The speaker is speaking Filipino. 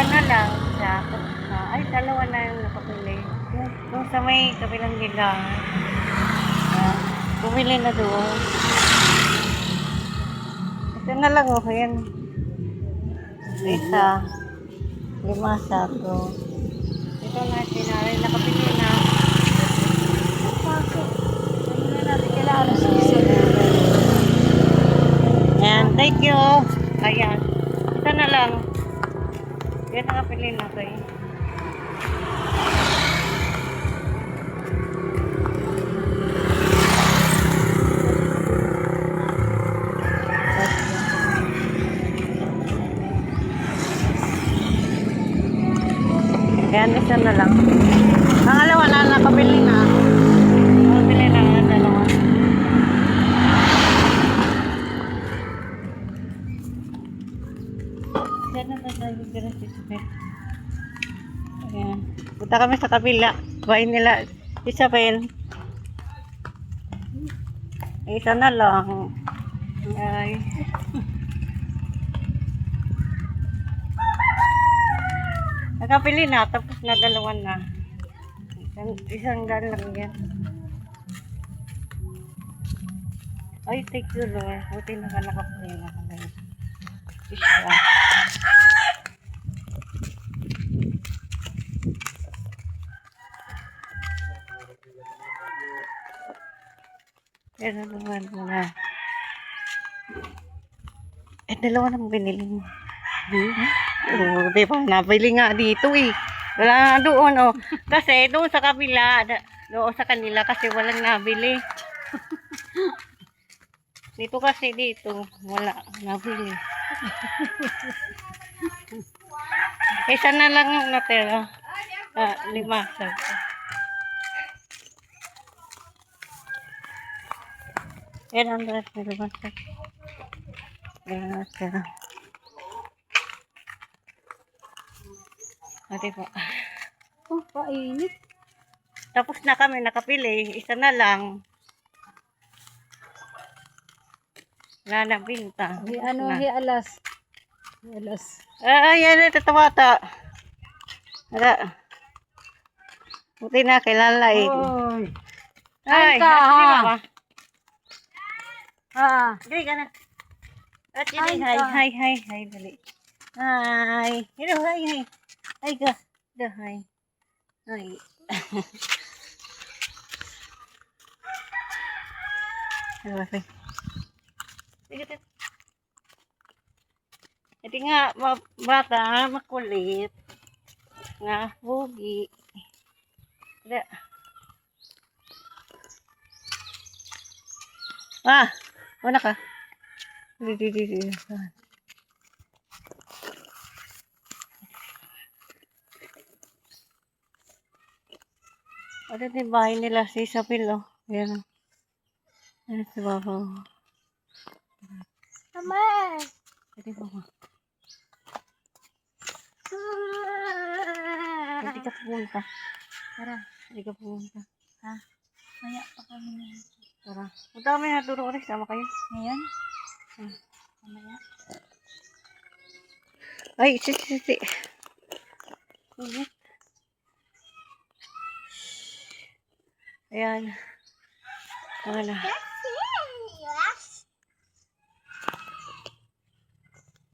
isa na lang. Ay, dalawa na yung nakapili. Yung sa may kabilang nila. Bumili na doon. Ito na lang, oh. Yan. Isa. 5 sako. Ito na, sinari. Nakapili na. Ano na natin kailangan sa isa. Ayan, thank you. Ayan. Ito na lang. Yan nakapili na kayo. Ayan, isa na lang. Pangalawa na nakabili na. Nakabili na ang dalawa. Diyan na tayo dira si Isabel. Ayan. Punta kami sa kabila. Bahay nila Isabel. Isa na lang. Ay. Nakapili na, tapos na dalawan na. Isang daan lang yan. Ay, thank you Lord. Buti nakapili na kami. Isa. Pero naman na. Dalawa nang binili mo. Oo, di ba? Nabili nga dito eh. Wala nga doon, oh. Kasi doon sa kabila, doon sa kanila kasi walang nabili. Dito kasi dito, wala nabili. Isa na lang yung natira. 5 sako. Yan ang dress na 5 sako. Yan ang natira. O, diba? Oh, painit. Tapos na kami nakapili. Isa na lang. Wala na binta. Alas. Alas. Yan ito tabata. Wala. Buti na kilala eh. Oy. Ay, Anta, di ha? ba? Dali ka na. At yun, Anta. hi, dali. Hi. Hello, hi. Hi ka. Hi. Hi. Okay. Sige. Ito nga, bata, makulit. Nga, bugi. Wala. Wala ka. Di. Ano din bahay nila si Isabel, oh. Ayan. Ayan si Baba. Mama. Pwede ba ba? Hindi ka pumunta. Tara. Hindi ka pumunta. Ha? Maya pa kami na. Tara. Punta kami na turo ulit. Sama kayo. Ngayon? Mamaya. Ay, si. Ayan. Tama na.